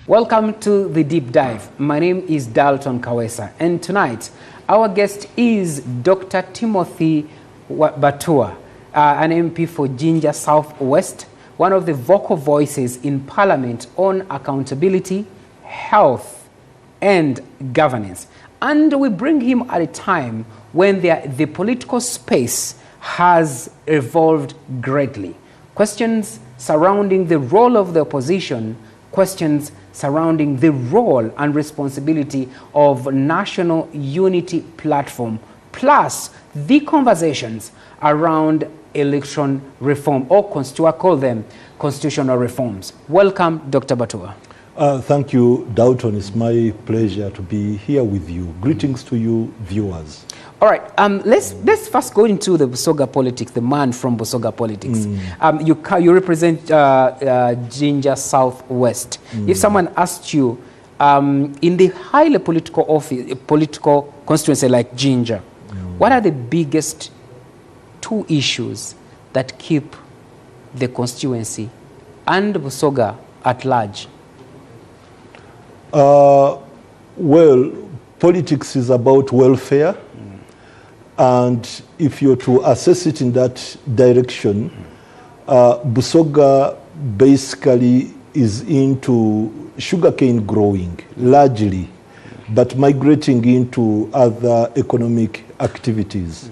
Welcome to the deep dive. My name is Dalton Kawesa, and tonight our guest is Dr. Timothy Batua, an MP for Jinja Southwest, one of the vocal voices in Parliament on accountability, health, and governance. And we bring him at a time when the political space has evolved greatly. Questions surrounding the role of the opposition, questions surrounding the role and responsibility of National Unity Platform, plus the conversations around election reform, or I call them constitutional reforms. Welcome, Dr. Batua. Thank you, Dalton. It's my pleasure to be here with you. Greetings to you, viewers. All right, let's first go into the Busoga politics, the man from Busoga politics. You represent Jinja Southwest. If someone asked you, in the highly political constituency like Jinja, what are the biggest two issues that keep the constituency and Busoga at large? Well, politics is about welfare. And if you're to assess it in that direction, Busoga basically is into sugarcane growing, largely, but migrating into other economic activities.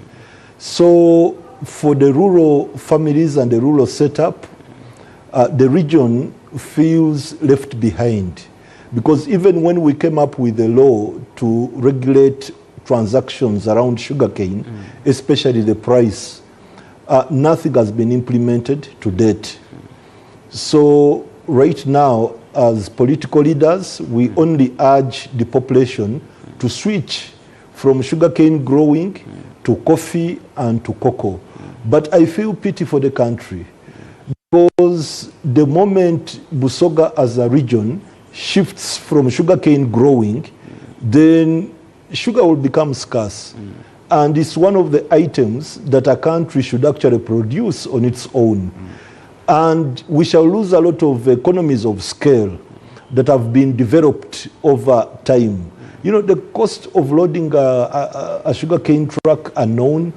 So for the rural families and the rural setup, the region feels left behind. Because even when we came up with a law to regulate transactions around sugarcane, especially the price, nothing has been implemented to date. So right now, as political leaders, we only urge the population to switch from sugarcane growing to coffee and to cocoa. But I feel pity for the country, because the moment Busoga as a region shifts from sugarcane growing, then sugar will become scarce. And it's one of the items that a country should actually produce on its own. And we shall lose a lot of economies of scale that have been developed over time. You know, the cost of loading a sugarcane truck unknown,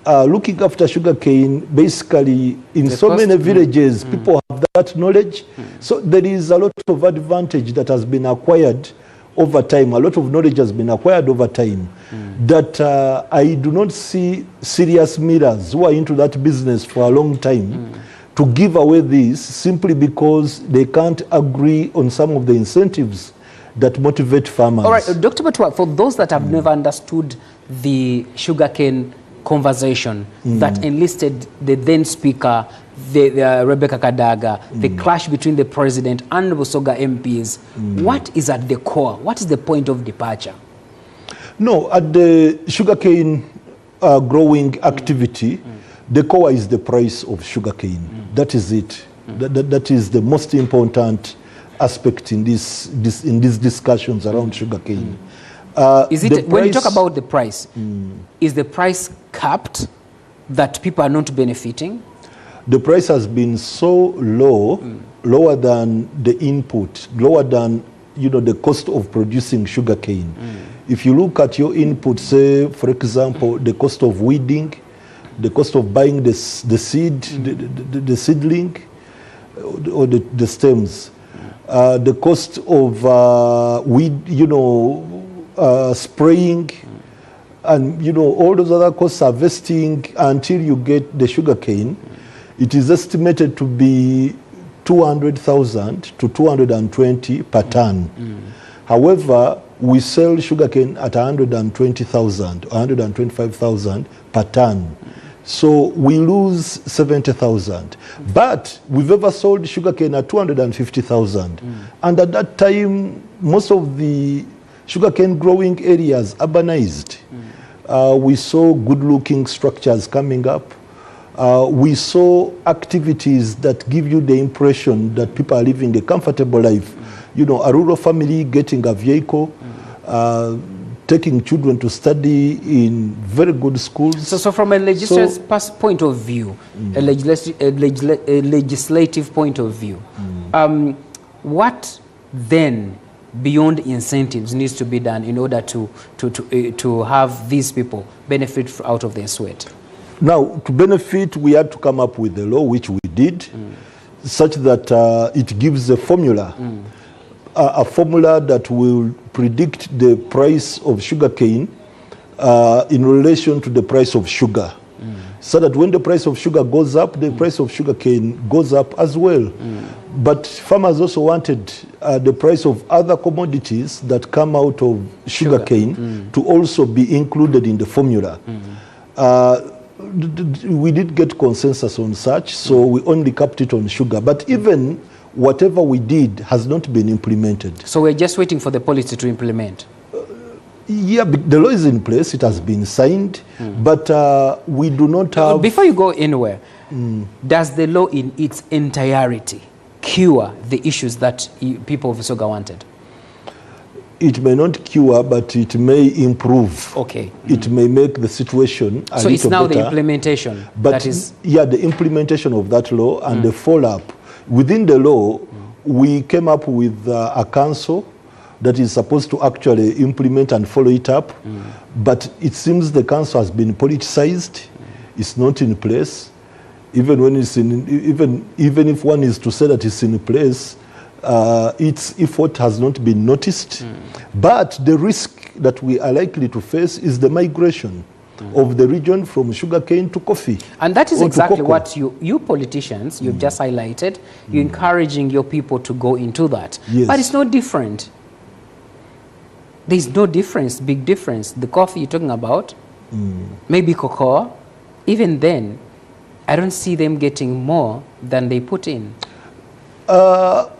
looking after sugarcane, basically in so many villages, people have that knowledge. So there is a lot of advantage that has been acquired over time. A lot of knowledge has been acquired over time that I do not see serious millers who are into that business for a long time to give away this simply because they can't agree on some of the incentives that motivate farmers. All right, Dr. Batua, for those that have never understood the sugarcane conversation that enlisted the then speaker, Rebecca Kadaga, the clash between the president and Busoga MPs, what is at the core? What is the point of departure? No, at the sugarcane growing activity, the core is the price of sugarcane. That is it. That is the most important aspect in these discussions around sugarcane. Is it, when you talk about the price, is the price capped that people are not benefiting? The price has been so low, lower than the input, lower than, you know, the cost of producing sugarcane. If you look at your input, say, for example, the cost of weeding, the cost of buying the seed, the seedling, or the stems, the cost of weed, you know, spraying, and, you know, all those other costs, harvesting until you get the sugarcane, it is estimated to be 200,000 to 220 per ton. However, we sell sugarcane at 120,000, 125,000 per ton. So we lose 70,000. But we've ever sold sugarcane at 250,000. And at that time, most of the sugarcane growing areas urbanized. We saw good-looking structures coming up. We saw activities that give you the impression that people are living a comfortable life. You know, a rural family getting a vehicle, taking children to study in very good schools. So from a legislative point of view, a legislative point of view, what then beyond incentives needs to be done in order to have these people benefit out of their sweat? Now, to benefit, we had to come up with a law, which we did, such that it gives a formula, a formula that will predict the price of sugarcane in relation to the price of sugar. So that when the price of sugar goes up, the price of sugarcane goes up as well. But farmers also wanted the price of other commodities that come out of sugarcane to also be included in the formula. We did get consensus on such, so we only kept it on sugar. But even whatever we did has not been implemented. So we're just waiting for the policy to implement? Yeah, the law is in place, it has been signed, but we do not have... Before you go anywhere, does the law in its entirety cure the issues that people of Busoga wanted? It may not cure, but it may improve. Okay. It may make the situation a little better. So it's now the implementation but that is... Yeah, the implementation of that law and the follow-up. Within the law, we came up with a council that is supposed to actually implement and follow it up. But it seems the council has been politicized. It's not in place. Even when it's in, even if one is to say that it's in place, its effort has not been noticed. But the risk that we are likely to face is the migration of the region from sugarcane to coffee. And that is exactly what you politicians, you've just highlighted. You're encouraging your people to go into that. Yes. But it's no different. There's no difference, big difference. The coffee you're talking about, maybe cocoa, even then, I don't see them getting more than they put in.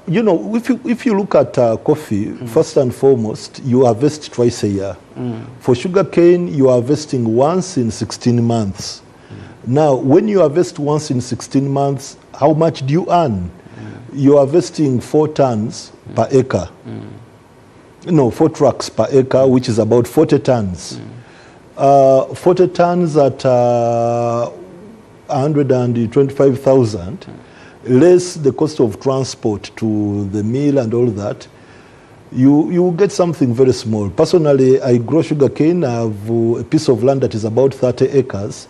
You know, if you look at coffee, first and foremost, you harvest twice a year. For sugarcane, you are harvesting once in 16 months. Now, when you harvest once in 16 months, how much do you earn? You are harvesting 4 tons per acre. No, 4 trucks per acre, which is about 40 tons. 40 tons at 125,000. Less the cost of transport to the mill and all that, you get something very small. Personally, I grow sugarcane. I have a piece of land that is about 30 acres.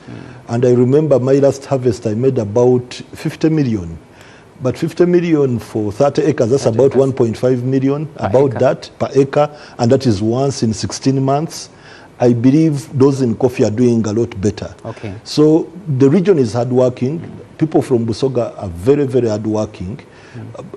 And I remember my last harvest, I made about 50 million. But 50 million for 30 acres, that's about 1.5 million, about that per acre. And that is once in 16 months. I believe those in coffee are doing a lot better. Okay. So the region is hardworking. People from Busoga are very, very hardworking.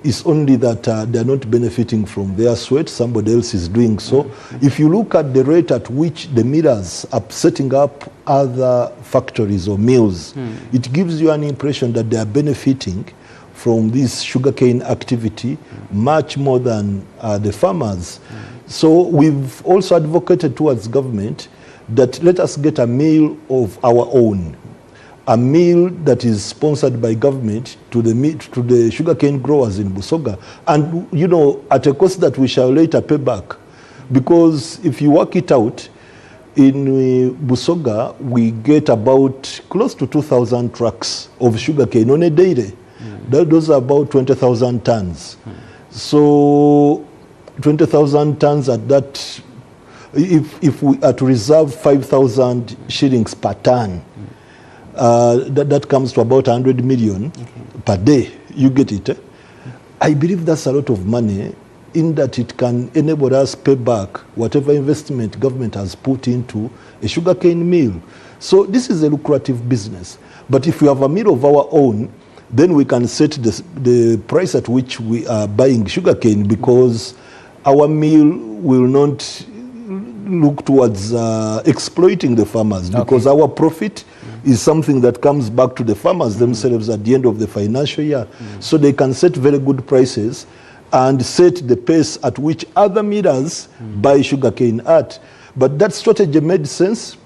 It's only that they're not benefiting from their sweat. Somebody else is doing so. If you look at the rate at which the millers are setting up other factories or mills, it gives you an impression that they are benefiting from this sugarcane activity much more than the farmers. So we've also advocated towards government that let us get a mill of our own, a mill that is sponsored by government to the sugarcane growers in Busoga, and you know, at a cost that we shall later pay back. Because if you work it out, in Busoga we get about close to 2,000 trucks of sugarcane on a daily. Those are about 20,000 tons. So 20,000 tons at that, if we are to reserve 5,000 shillings per ton, that comes to about 100 million per day. You get it? I believe that's a lot of money, in that it can enable us pay back whatever investment government has put into a sugarcane mill. So this is a lucrative business. But if we have a mill of our own, then we can set the price at which we are buying sugarcane, because our mill will not look towards exploiting the farmers, because our profit is something that comes back to the farmers themselves at the end of the financial year. So they can set very good prices and set the pace at which other millers buy sugarcane at. But that strategy made sense.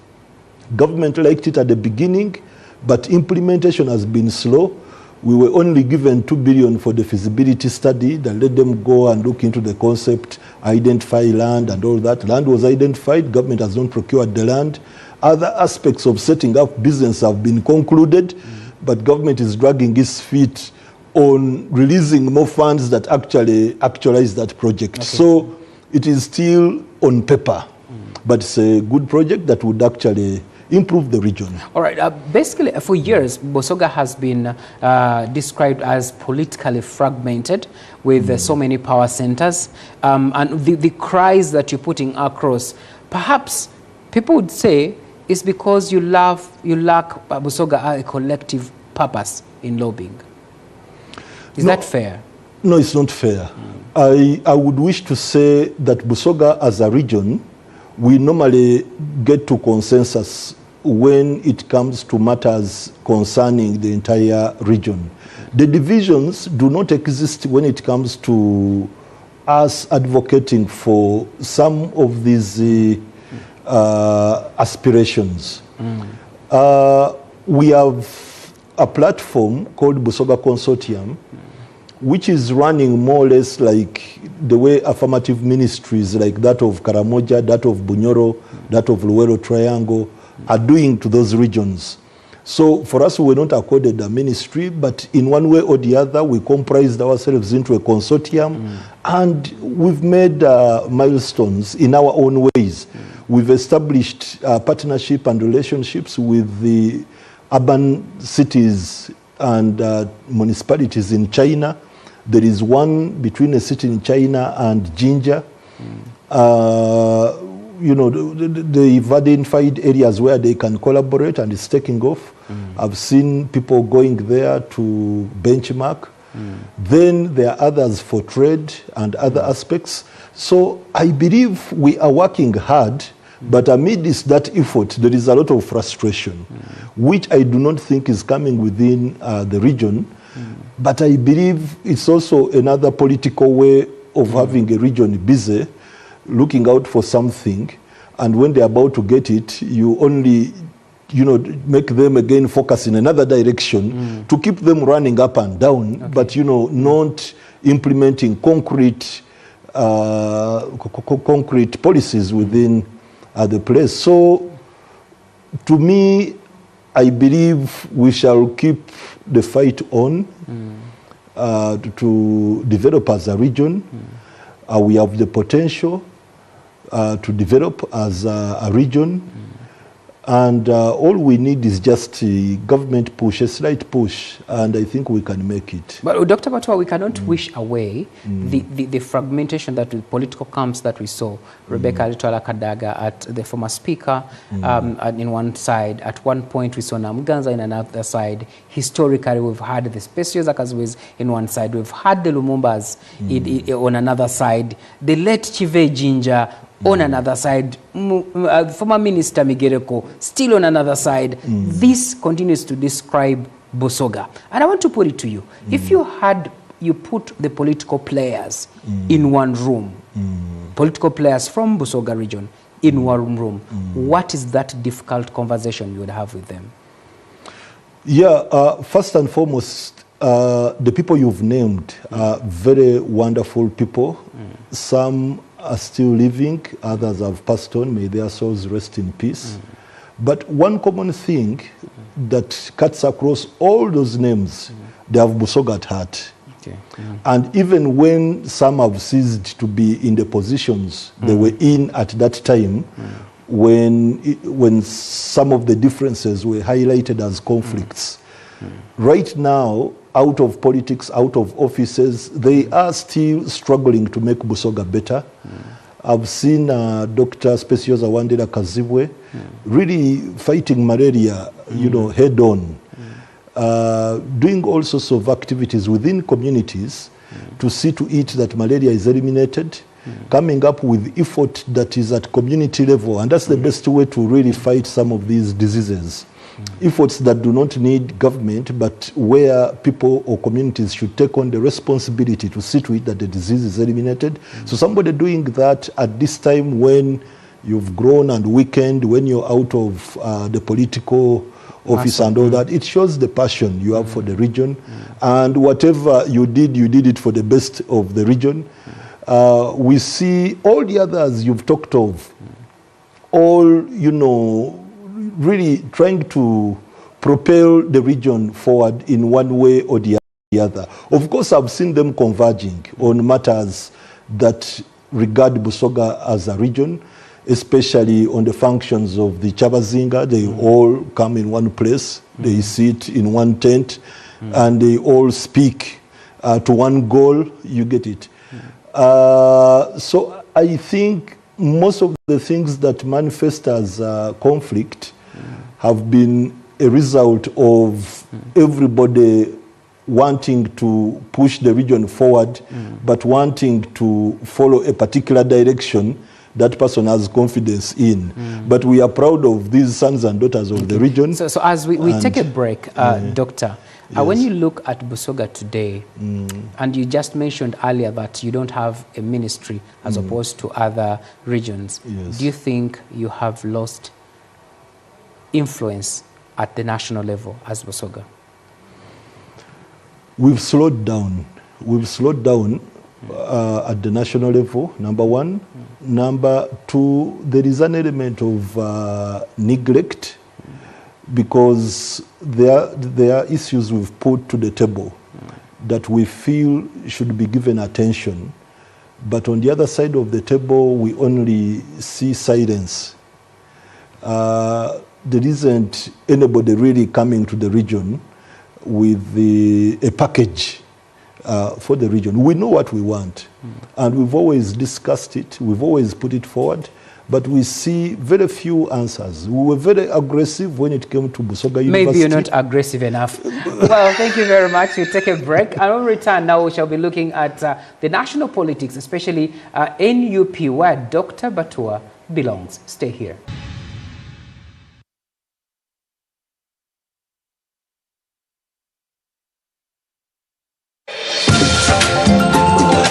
Government liked it at the beginning, but implementation has been slow. We were only given 2 billion for the feasibility study that let them go and look into the concept, identify land and all that. Land was identified, government has not procured the land. Other aspects of setting up business have been concluded, but government is dragging its feet on releasing more funds that actually actualize that project. Okay. So it is still on paper, but it's a good project that would actually improve the region. All right. Basically, for years, Busoga has been described as politically fragmented with so many power centers. And the cries that you're putting across, perhaps people would say it's because you lack Busoga a collective purpose in lobbying. Is that fair? No, it's not fair. I would wish to say that Busoga as a region, we normally get to consensus when it comes to matters concerning the entire region. The divisions do not exist when it comes to us advocating for some of these aspirations. We have a platform called Busoga Consortium, which is running more or less like the way affirmative ministries like that of Karamoja, that of Bunyoro, that of Luwero Triangle are doing to those regions. So for us, we were not accorded a ministry, but in one way or the other, we comprised ourselves into a consortium, and we've made milestones in our own ways. We've established partnership and relationships with the urban cities and municipalities in China. There is one between a city in China and Jinja. You know, they've identified areas where they can collaborate, and it's taking off. I've seen people going there to benchmark. Then there are others for trade and other aspects. So I believe we are working hard, but amidst that effort, there is a lot of frustration, which I do not think is coming within the region. But I believe it's also another political way of having a region busy, looking out for something, and when they're about to get it, you only, you know, make them again focus in another direction to keep them running up and down, but, you know, not implementing concrete concrete policies within the place. So, to me, I believe we shall keep the fight on to develop as a region. We have the potential to develop as a region, and all we need is just a government push, a slight push, and I think we can make it. But Dr. Batua, we cannot wish away the fragmentation, that the political camps that we saw. Rebecca Litwala Kadaga at the former speaker in one side. At one point we saw Namuganza in another side. Historically, we've had the Specials Akazuis in one side. We've had the Lumumbas on another side. The late Chive Jinja on another side, former Minister Migereko still on another side. This continues to describe Busoga. And I want to put it to you. If you put the political players in one room, political players from Busoga region in one room, what is that difficult conversation you would have with them? Yeah, first and foremost, the people you've named are very wonderful people. Some are still living, others have passed on, may their souls rest in peace. But one common thing that cuts across all those names, they have Busoga at heart. And even when some have ceased to be in the positions they were in at that time, when some of the differences were highlighted as conflicts, right now, out of politics, out of offices, they are still struggling to make Busoga better. I've seen Dr. Speciosa Wandera Kazibwe really fighting malaria, you know, head on, doing all sorts of activities within communities to see to it that malaria is eliminated, coming up with effort that is at community level, and that's the best way to really fight some of these diseases. Efforts that do not need government, but where people or communities should take on the responsibility to see to it that the disease is eliminated. So somebody doing that at this time when you've grown and weakened, when you're out of the political office and all that, it shows the passion you have for the region. And whatever you did it for the best of the region. We see all the others you've talked of, all, you know, really trying to propel the region forward in one way or the other. the other. Of course, I've seen them converging on matters that regard Busoga as a region, especially on the functions of the Chabazinga. They all come in one place, they sit in one tent, and they all speak to one goal. You get it. So I think most of the things that manifest as conflict have been a result of everybody wanting to push the region forward, but wanting to follow a particular direction that person has confidence in. But we are proud of these sons and daughters of the region. So as we take a break, Doctor, when you look at Busoga today, and you just mentioned earlier that you don't have a ministry as opposed to other regions, do you think you have lost influence at the national level as Busoga? We've slowed down. We've slowed down at the national level, number one. Number two, there is an element of neglect, because there are issues we've put to the table that we feel should be given attention. But on the other side of the table, we only see silence. There isn't anybody really coming to the region with a package for the region. We know what we want, and we've always discussed it, we've always put it forward, but we see very few answers. We were very aggressive when it came to Busoga University. Maybe you're not aggressive enough. Well, thank you very much. We'll take a break, and when we return now, we shall be looking at the national politics, especially NUP, where Dr. Batua belongs. Stay here.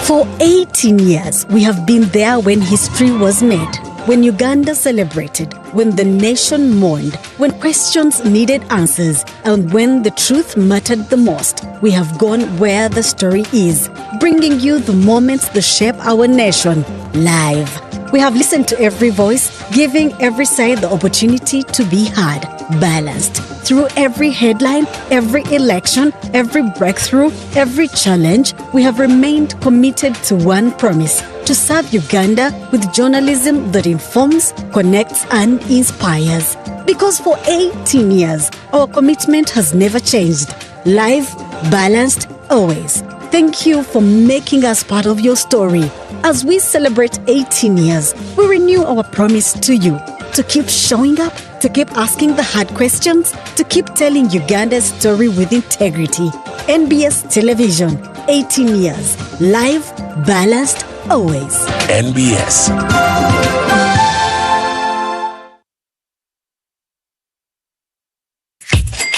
For 18 years, we have been there when history was made, when Uganda celebrated, when the nation mourned, when questions needed answers, and when the truth mattered the most. We have gone where the story is, bringing you the moments that shape our nation live. We have listened to every voice, giving every side the opportunity to be heard, balanced. Through every headline, every election, every breakthrough, every challenge, we have remained committed to one promise: to serve Uganda with journalism that informs, connects, and inspires. Because for 18 years, our commitment has never changed. Live, balanced, always. Thank you for making us part of your story. As we celebrate 18 years, we renew our promise to you to keep showing up, to keep asking the hard questions, to keep telling Uganda's story with integrity. NBS Television, 18 years. Live, balanced, always. NBS.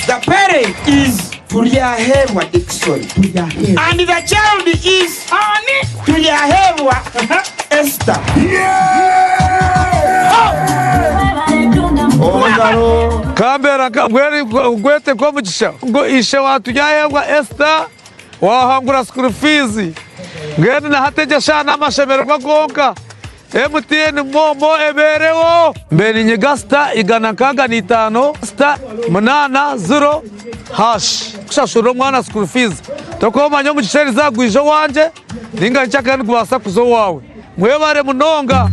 The parent is Tuliahewa Dixon. And the child is Tuliahewa Esther. Kambera gwete kwa mchisha ngo ishe watu yayewa Esther wahangura school fees ngene na hateja shana amashemero magonka MTN momo eberewo mbeni nyegasta igana kaga ni 5 sta munana 0 hash kushashuro mwana school fees tokoma nyo mchisheri zagwijo wanje ninga nchaka ngwasa kuzo wawe mwebare munonga.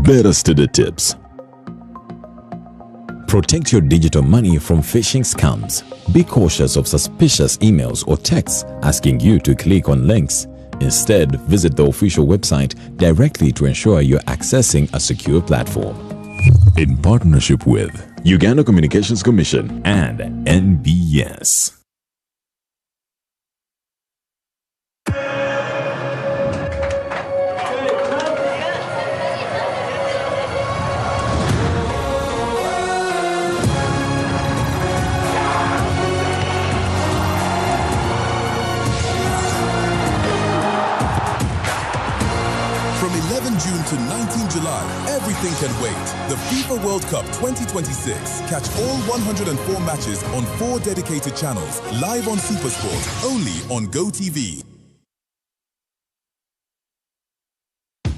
Better study tips. Protect your digital money from phishing scams. Be cautious of suspicious emails or texts asking you to click on links. Instead, visit the official website directly to ensure you're accessing a secure platform. In partnership with Uganda Communications Commission and NBS. From 11 June to 19 July, everything can wait. The FIFA World Cup 2026. Catch all 104 matches on 4 dedicated channels, live on SuperSport, only on GoTV.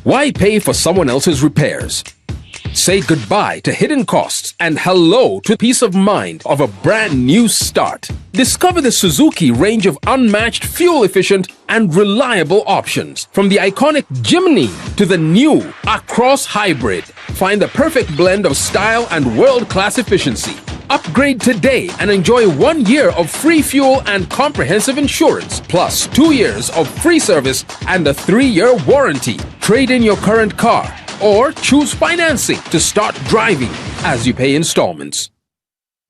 Why pay for someone else's repairs? Say goodbye to hidden costs and hello to peace of mind of a brand new start. Discover the Suzuki range of unmatched, fuel-efficient and reliable options. From the iconic Jimny to the new Across Hybrid. Find the perfect blend of style and world-class efficiency. Upgrade today and enjoy 1 year of free fuel and comprehensive insurance, plus 2 years of free service and a 3-year warranty. Trade in your current car or choose financing to start driving as you pay installments.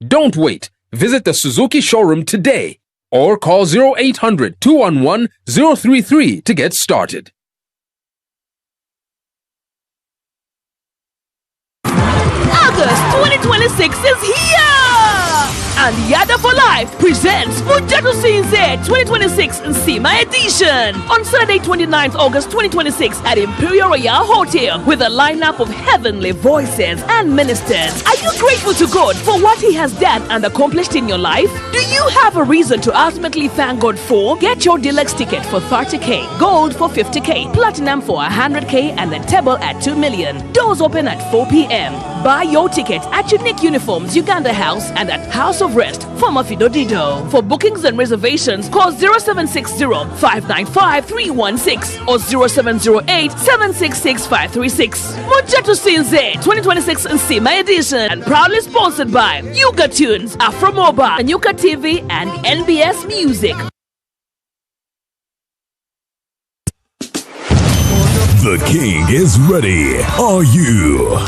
Don't wait. Visit the Suzuki showroom today or call 0800-211-033 to get started. August 2026 is here! And Yada for Life presents Mujatu Sinze 2026 Nsima Edition on Saturday 29th August 2026 at Imperial Royal Hotel with a lineup of heavenly voices and ministers. Are you grateful to God for what He has done and accomplished in your life? Do you have a reason to ultimately thank God for? Get your deluxe ticket for 30k, gold for 50k, platinum for 100k, and the table at 2 million. Doors open at 4 p.m. Buy your ticket at Unique Uniforms, Uganda House, and at House of Rest, former Fido Dido. For bookings and reservations, call 0760-595-316 or 0708-766-536. Mujatu Sinze 2026 Nsima Edition, and proudly sponsored by Yuga Tunes, Afromoba, Yuka TV, and NBS Music. The King is ready. Are you?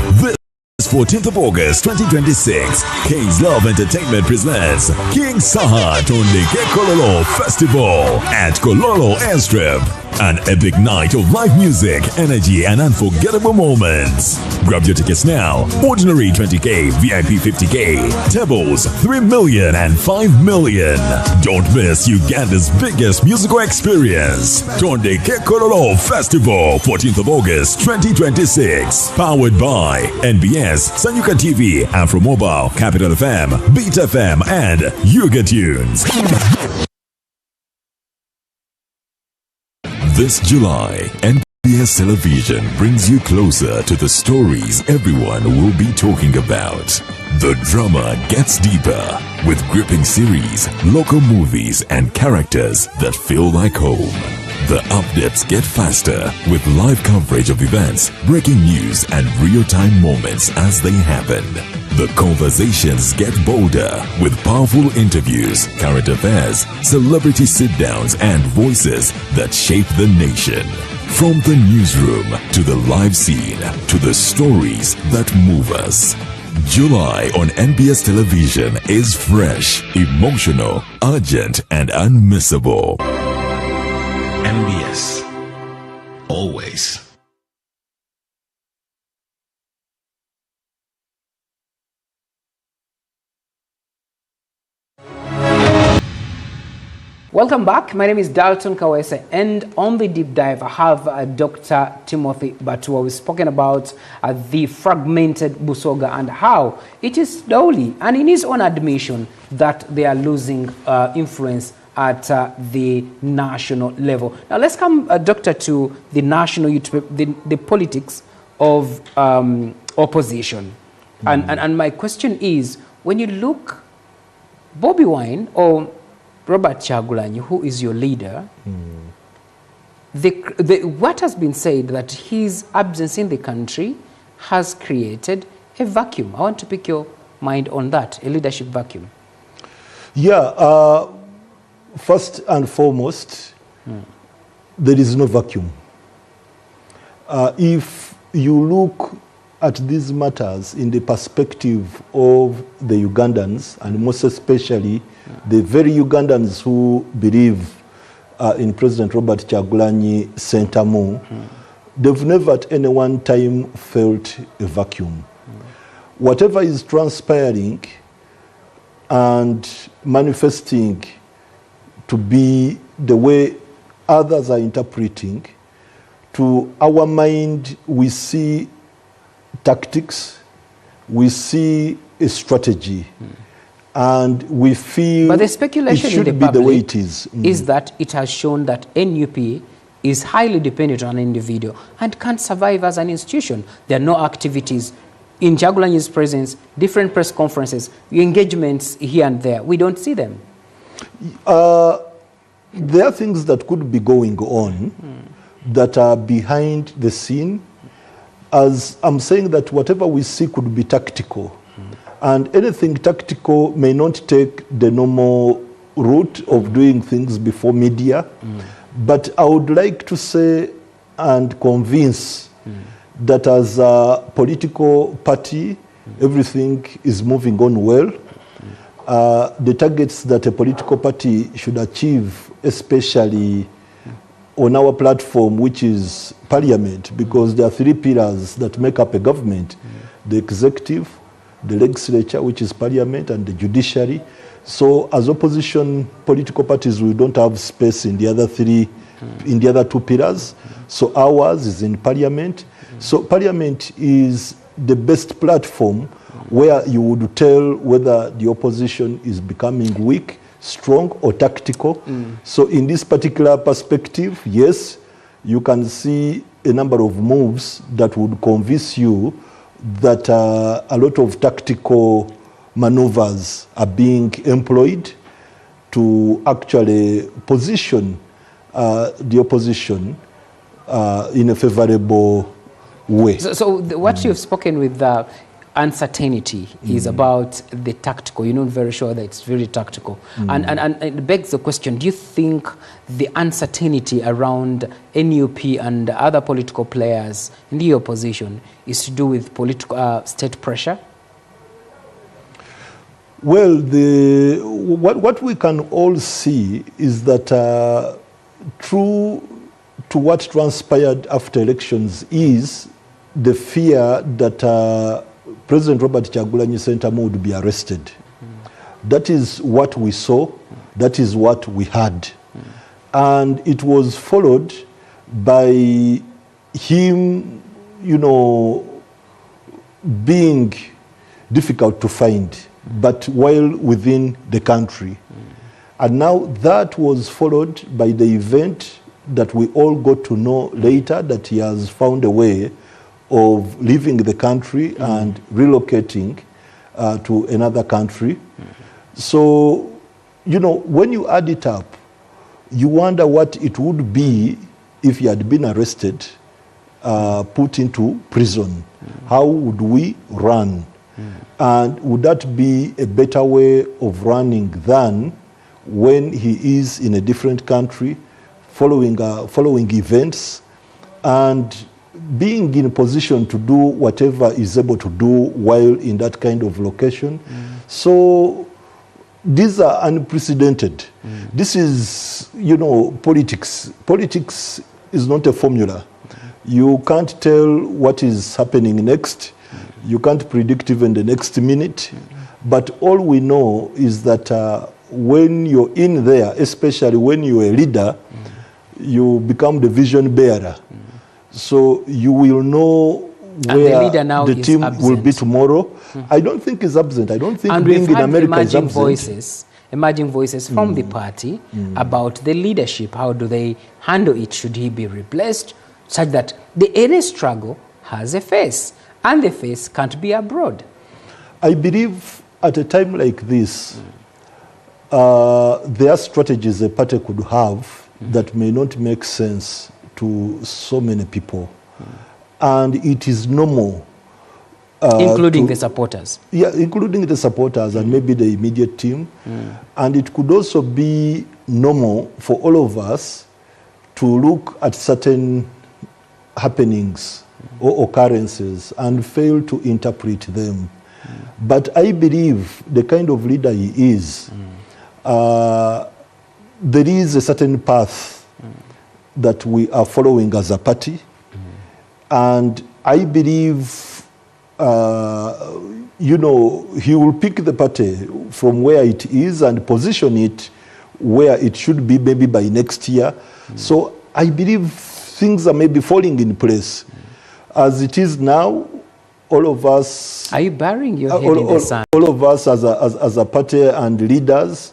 This 14th of August 2026, King's Love Entertainment presents King Saha Tondeke Kololo Festival at Kololo Airstrip. An epic night of live music, energy, and unforgettable moments. Grab your tickets now. Ordinary 20k, VIP 50k, tables 3 million and 5 million. Don't miss Uganda's biggest musical experience. Tondeke Kololo Festival, 14th of August 2026. Powered by NBS, Sanyuka TV, Afromobile, Capital FM, Beat FM, and Yuga Tunes. This July, NBS Television brings you closer to the stories everyone will be talking about. The drama gets deeper with gripping series, local movies, and characters that feel like home. The updates get faster with live coverage of events, breaking news, and real-time moments as they happen. The conversations get bolder with powerful interviews, current affairs, celebrity sit-downs, and voices that shape the nation. From the newsroom to the live scene to the stories that move us. July on NBS Television is fresh, emotional, urgent, and unmissable. NBS. Always. Welcome back. My name is Dalton Kawese, and on the deep dive, I have Dr. Timothy Batua. We've spoken about the fragmented Busoga and how it is slowly, and in his own admission, that they are losing influence at the national level. Now, let's come, Doctor, to the national, the politics of opposition. And my question is, when you look, Bobby Wine or Robert Kyagulanyi, who is your leader, what has been said that his absence in the country has created a vacuum. I want to pick your mind on that, a leadership vacuum. Yeah, first and foremost, there is no vacuum. If you look at these matters in the perspective of the Ugandans, and most especially the very Ugandans who believe in President Robert Kyagulanyi Ssentamu, they've never at any one time felt a vacuum. Whatever is transpiring and manifesting to be the way others are interpreting, to our mind we see tactics, we see a strategy, and we feel but the speculation it should in the be the way it is. Is that it has shown that NUP is highly dependent on an individual and can't survive as an institution. There are no activities in Kyagulanyi's presence, different press conferences, engagements here and there. We don't see them. There are things that could be going on that are behind the scene. As I'm saying that whatever we see could be tactical. And anything tactical may not take the normal route of doing things before media. But I would like to say and convince that as a political party, everything is moving on well. The targets that a political party should achieve, especially on our platform, which is parliament, because there are three pillars that make up a government: the executive, the legislature, which is parliament, and the judiciary. So as opposition political parties, we don't have space in the other three, in the other two pillars. So ours is in parliament. So parliament is the best platform where you would tell whether the opposition is becoming weak, strong, or tactical. So in this particular perspective, yes, you can see a number of moves that would convince you that a lot of tactical maneuvers are being employed to actually position the opposition in a favorable way. So what you've spoken with the uncertainty is about the tactical. You're not very sure that it's very tactical. And it begs the question, do you think the uncertainty around NUP and other political players in the opposition is to do with political state pressure? Well, what we can all see is that true to what transpired after elections is the fear that President Robert Kyagulanyi Ssentamu would be arrested. That is what we saw. That is what we had. And it was followed by him, being difficult to find, but while within the country. And now that was followed by the event that we all got to know later, that he has found a way of leaving the country and relocating to another country. So, when you add it up, you wonder what it would be if he had been arrested, put into prison. How would we run? And would that be a better way of running than when he is in a different country, following events, and being in a position to do whatever is able to do while in that kind of location? So these are unprecedented. This is, politics. Politics is not a formula. You can't tell what is happening next. You can't predict even the next minute. But all we know is that when you're in there, especially when you're a leader, you become the vision bearer. So you will know where the team will be tomorrow. I don't think he's absent. I don't think being in America is absent. Emerging voices from the party about the leadership. How do they handle it? Should he be replaced? Such that any struggle has a face, and the face can't be abroad. I believe at a time like this, there are strategies a party could have that may not make sense to so many people. And it is normal. Including the supporters. Yeah, including the supporters and maybe the immediate team. And it could also be normal for all of us to look at certain happenings or occurrences and fail to interpret them. But I believe the kind of leader he is, there is a certain path that we are following as a party. And I believe, you know, he will pick the party from where it is and position it where it should be maybe by next year. So I believe things are maybe falling in place. As it is now, all of us... Are you burying your head in the sand? All of us as a party and leaders,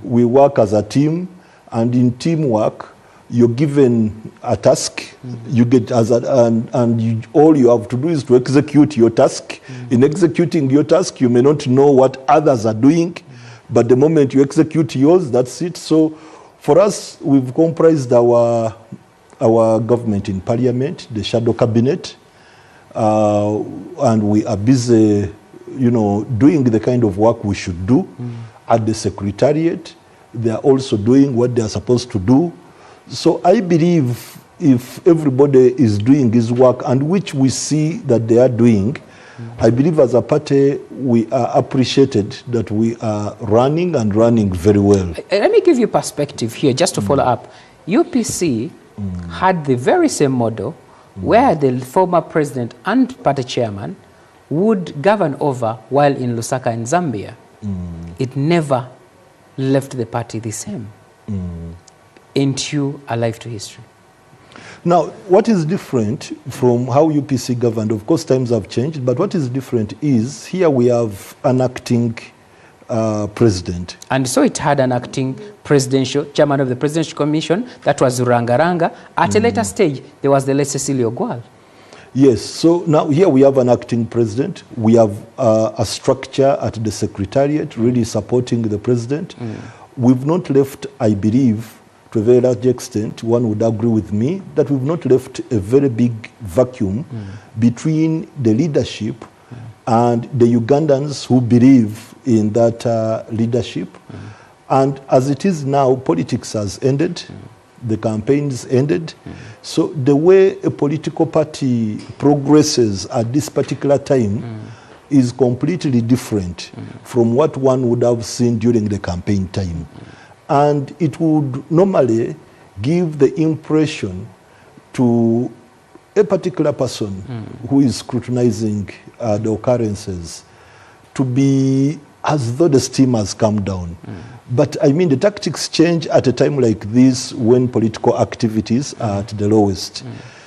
we work as a team, and in teamwork, you're given a task, you get all you have to do is to execute your task. In executing your task, you may not know what others are doing, but the moment you execute yours, that's it. So for us, we've comprised our government in parliament, the shadow cabinet, and we are busy, you know, doing the kind of work we should do. At the secretariat, they are also doing what they are supposed to do. So I believe if everybody is doing his work, and which we see that they are doing, I believe as a party we are appreciated that we are running and running very well. Let me give you perspective here, just to follow up. UPC had the very same model where the former president and party chairman would govern over while in Lusaka in Zambia. It never left the party the same. Ain't you alive to history? Now, what is different from how UPC governed? Of course, times have changed, but what is different is here we have an acting president. And so it had an acting presidential, chairman of the Presidential Commission, that was Rurangaranga. At a later stage, there was the late Cecilio Gwal. Yes, so now here we have an acting president. We have a structure at the secretariat really supporting the president. We've not left, I believe, to a very large extent, one would agree with me, that we've not left a very big vacuum between the leadership and the Ugandans who believe in that leadership. And as it is now, politics has ended. The campaigns ended. So the way a political party progresses at this particular time is completely different from what one would have seen during the campaign time. And it would normally give the impression to a particular person who is scrutinizing the occurrences to be as though the steam has come down. But I mean, the tactics change at a time like this when political activities are at the lowest.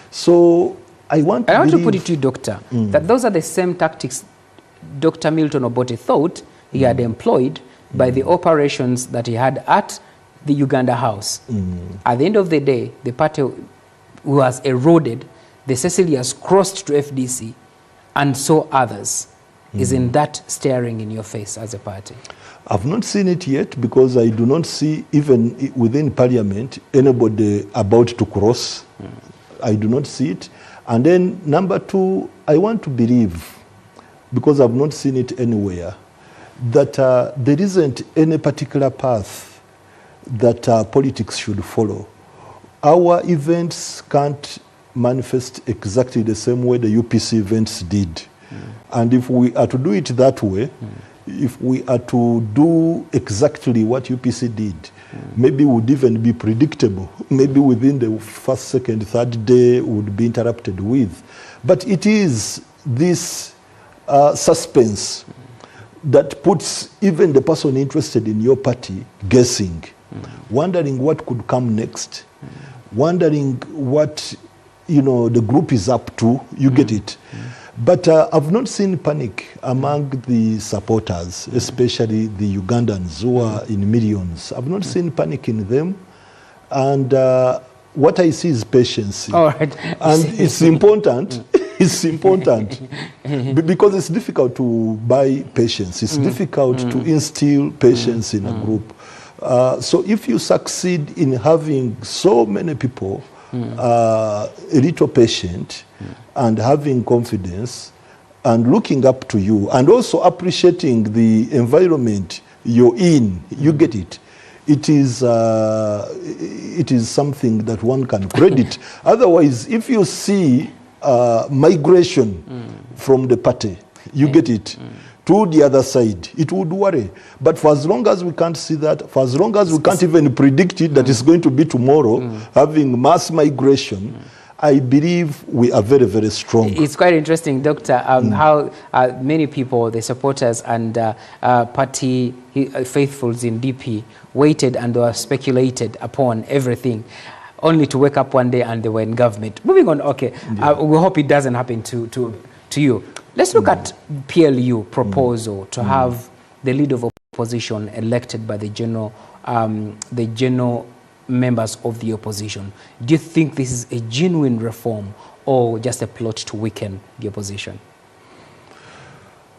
So I want to put it to you, Doctor, that those are the same tactics Dr. Milton Obote thought he had employed by the operations that he had at the Uganda House. At the end of the day, the party was eroded, the Cecilias crossed to FDC, and so others. Isn't that staring in your face as a party? I've not seen it yet because I do not see, even within parliament, anybody about to cross. I do not see it. And then number two, I want to believe, because I've not seen it anywhere, that there isn't any particular path that politics should follow. Our events can't manifest exactly the same way the UPC events did. And if we are to do it that way, if we are to do exactly what UPC did, maybe would even be predictable. Maybe within the first, second, third day would be interrupted with. But it is this suspense that puts even the person interested in your party guessing, wondering what could come next, wondering what the group is up to. You get it. But I've not seen panic among the supporters, especially the Ugandans who are in millions. I've not seen panic in them. And what I see is patience. All right. And it's important. It's important because it's difficult to buy patience. It's difficult to instill patience in a group. So if you succeed in having so many people a little patient and having confidence and looking up to you and also appreciating the environment you're in, you get it. it is something that one can credit. Otherwise, if you see migration from the party, you get it, to the other side, it would worry. But for as long as we can't see that, for as long as we can't even predict it that it's going to be tomorrow, having mass migration, I believe we are very, very strong. It's quite interesting, Doctor, how many people, the supporters and party faithfuls in DP waited and were speculated upon everything, only to wake up one day and they were in government. Moving on, okay, we hope it doesn't happen to you. Let's look at PLU proposal to have the leader of opposition elected by the general members of the opposition. Do you think this is a genuine reform or just a plot to weaken the opposition?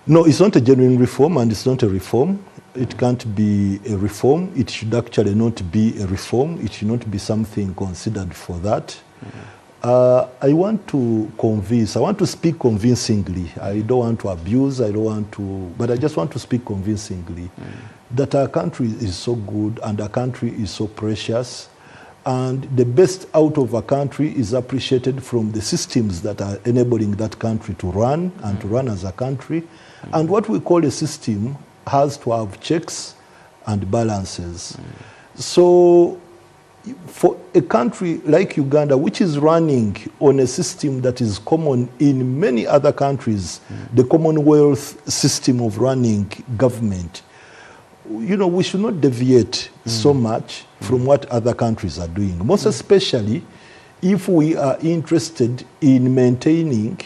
No, it's not a genuine reform, and it's not a reform. It can't be a reform. It should actually not be a reform. It should not be something considered for that. I want to convince, I want to speak convincingly. I don't want to abuse, but I just want to speak convincingly that our country is so good and our country is so precious, and the best out of a country is appreciated from the systems that are enabling that country to run and to run as a country. And what we call a system has to have checks and balances. So for a country like Uganda, which is running on a system that is common in many other countries, the Commonwealth system of running government, you know, we should not deviate so much from what other countries are doing, most especially if we are interested in maintaining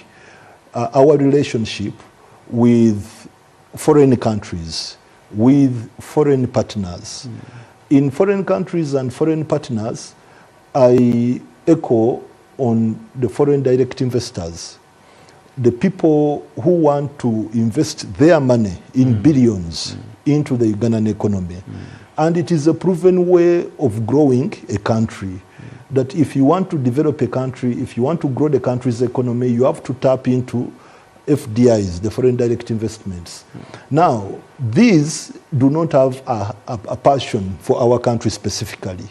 our relationship with foreign countries, with foreign partners. In foreign countries and foreign partners, I echo on the foreign direct investors, the people who want to invest their money in billions into the Ugandan economy. And it is a proven way of growing a country, that if you want to develop a country, if you want to grow the country's economy, you have to tap into FDIs, the foreign direct investments. Now, these do not have a passion for our country specifically,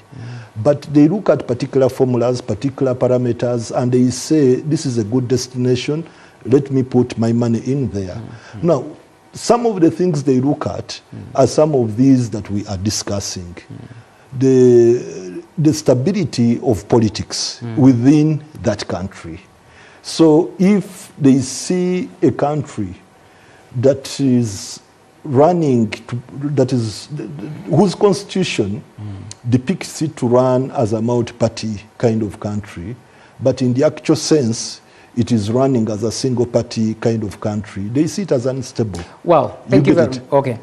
but they look at particular formulas, particular parameters, and they say, this is a good destination, let me put my money in there. Now, some of the things they look at are some of these that we are discussing. The stability of politics within that country. So if they see a country that is running, whose constitution depicts it to run as a multi-party kind of country, but in the actual sense, it is running as a single-party kind of country, they see it as unstable. Well, thank you very much. Okay.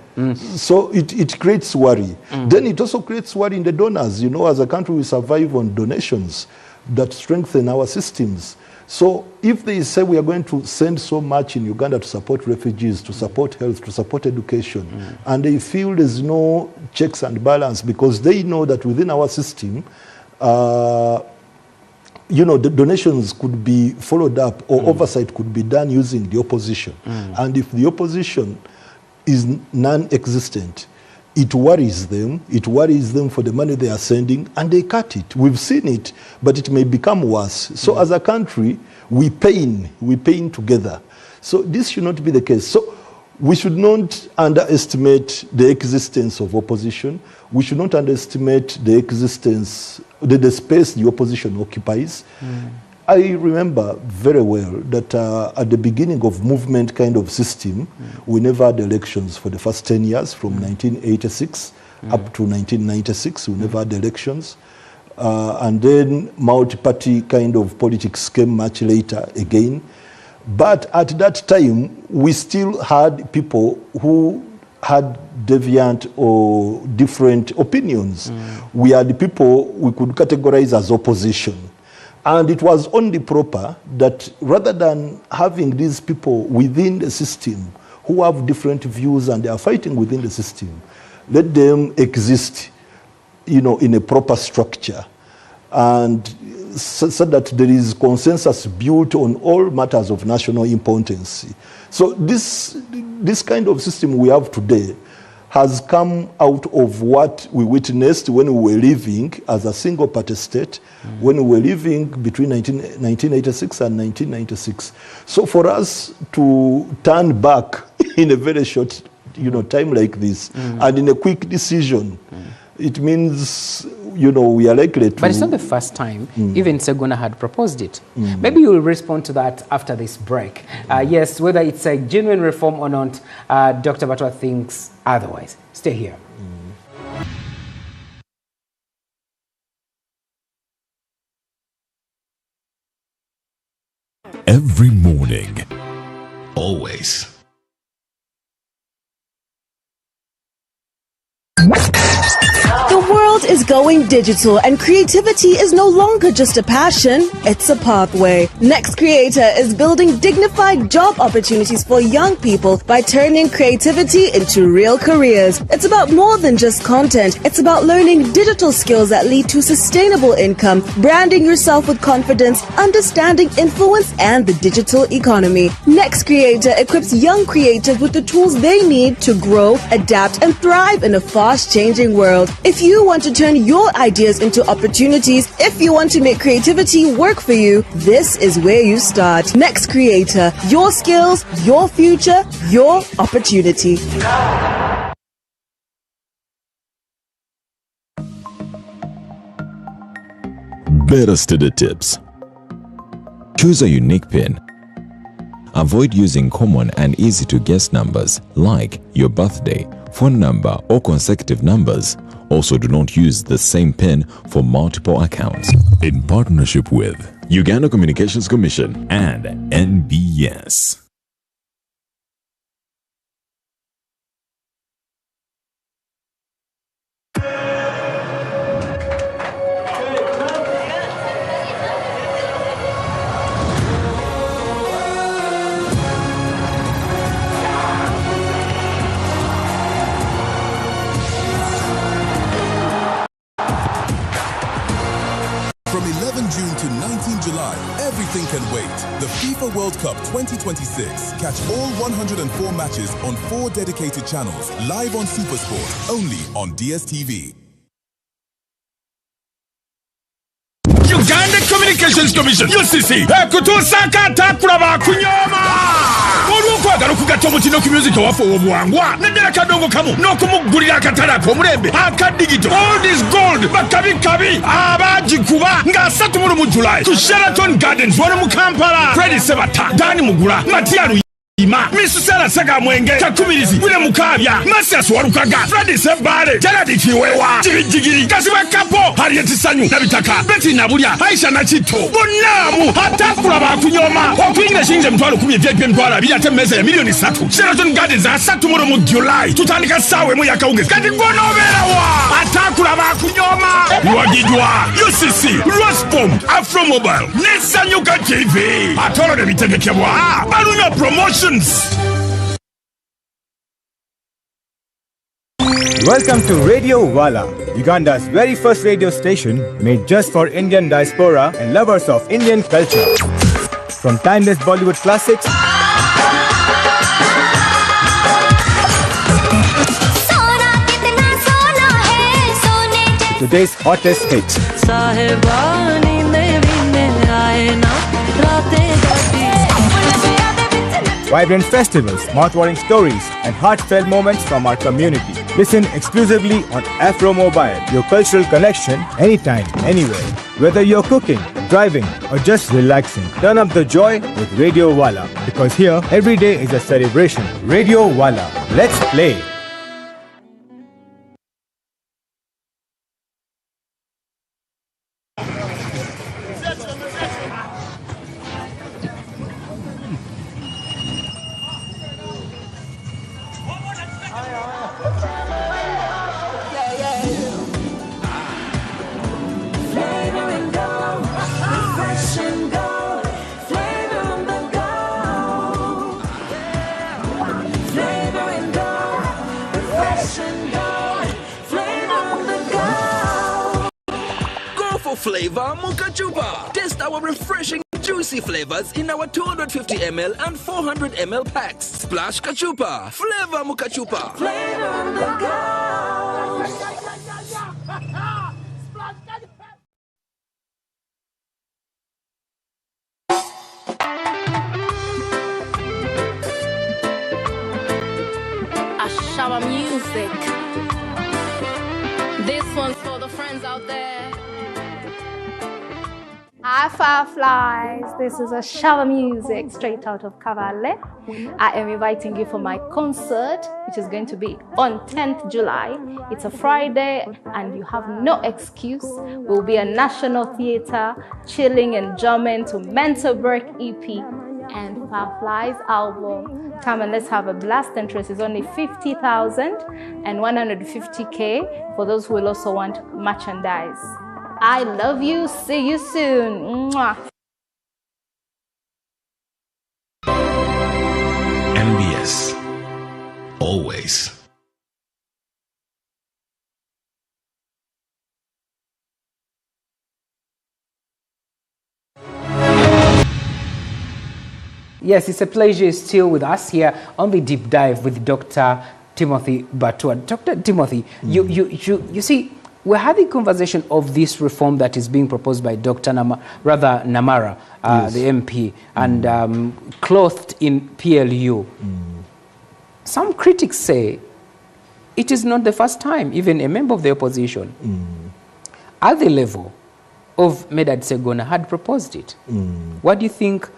So it creates worry. Then it also creates worry in the donors. You know, as a country, we survive on donations that strengthen our systems. So if they say we are going to send so much in Uganda to support refugees, to support health, to support education, and they feel there's no checks and balance because they know that within our system, you know, the donations could be followed up or oversight could be done using the opposition. And if the opposition is non-existent, it worries them for the money they are sending, and they cut it. We've seen it, but it may become worse. So as a country, we pain together. So this should not be the case. So we should not underestimate the existence of opposition. We should not underestimate the existence, the space the opposition occupies. I remember very well that at the beginning of movement kind of system, we never had elections for the first 10 years, from 1986 up to 1996, we never had elections. And then multi-party kind of politics came much later again. But at that time, we still had people who had deviant or different opinions. We had people we could categorize as opposition. And it was only proper that rather than having these people within the system who have different views and they are fighting within the system, let them exist, you know, in a proper structure, and so that there is consensus built on all matters of national importance. So this kind of system we have today has come out of what we witnessed when we were living as a single party state, when we were living between 1986 and 1996. So for us to turn back in a very short time like this, and in a quick decision, it means, we are likely to... But it's not the first time. Even Segona had proposed it. Maybe you'll respond to that after this break. Yes, whether it's a genuine reform or not, Dr. Batua thinks otherwise. Stay here. Every morning. Always. The world is going digital and creativity is no longer just a passion, it's a pathway. Next Creator is building dignified job opportunities for young people by turning creativity into real careers. It's about more than just content. It's about learning digital skills that lead to sustainable income, branding yourself with confidence, understanding influence and the digital economy. Next Creator equips young creatives with the tools they need to grow, adapt and thrive in a fast-changing world. If you want to turn your ideas into opportunities, if you want to make creativity work for you, this is where you start. Next Creator, your skills, your future, your opportunity. Better study tips. Choose a unique PIN. Avoid using common and easy to guess numbers like your birthday, phone number or consecutive numbers. Also, do not use the same PIN for multiple accounts. In partnership with Uganda Communications Commission and NBS. From 11 June to 19 July, everything can wait. The FIFA World Cup 2026. Catch all 104 matches on 4 dedicated channels, live on SuperSport, only on DSTV. Uganda Communications Commission UCC kutusaka takuraba kunyoma olwokwagala okugatta omukino ku music waffe obuwangwa naddala kadongo kamu n'okumugulira akatale ak'omulembe akadigito old is gold bakabikabi abagikuba nga 3 mu July ku Sheraton Gardens wano mu Kampala. Freddy Sebata, Dani Mugula, Matiaru Misusela Sega Mwenge, Takumirizi, William Mukabya, Masias Warukaga, Freddy Sebare, Gerard Kiwewa, Jigijigi, Kasiwa Kapo, Harriet Sanyu, Nabitaka, Betty Nabuya, Aisha Nachito, Bonamu, Hatakuraba Kunyoma, Okwinga Shinje Mtwalo Kumi Vietnam Mtwala, Biate Meze ya milioni 3. Sheraton Gardens za 3 mu July, tutanika sawe mu yakaunge. Kati ngono berawa, Hatakuraba Kunyoma, Wagidwa, UCC, Rospom, Afro Mobile, Nesanyuka TV, Atoro de Bitegekebwa, Balunya Promotion. Welcome to Radio Wala, Uganda's very first radio station made just for Indian diaspora and lovers of Indian culture. From timeless Bollywood classics to today's hottest hits. Vibrant festivals, mouth-watering stories, and heartfelt moments from our community. Listen exclusively on Afro Mobile, your cultural connection anytime, anywhere. Whether you're cooking, driving, or just relaxing, turn up the joy with Radio Wala, because here, every day is a celebration. Radio Wala, let's play. Flavor Mocha Chupa. Taste our refreshing, juicy juicy flavors in our 250 ml and 400 ml packs. Splash Kachupa. Flavor Mukachupa. Flavor on the go. Shower music. This one's for the friends out there. Hi Fireflies, this is a shower music straight out of Cavalle. I am inviting you for my concert, which is going to be on 10th July. It's a Friday and you have no excuse. We'll be a National Theatre, chilling and jamming to Mental Break EP and Fireflies album. Come and let's have a blast. Entrance is only 50,000 and 150K for those who will also want merchandise. I love you. See you soon. Mwah. NBS. Always. Yes, it's a pleasure still with us here on the Deep Dive with Dr. Timothy Batua. Dr. Timothy, you see, we're having a conversation of this reform that is being proposed by Dr. Namara, yes, the MP, and clothed in PLU. Some critics say it is not the first time even a member of the opposition at the level of Medad Segona had proposed it. What do you think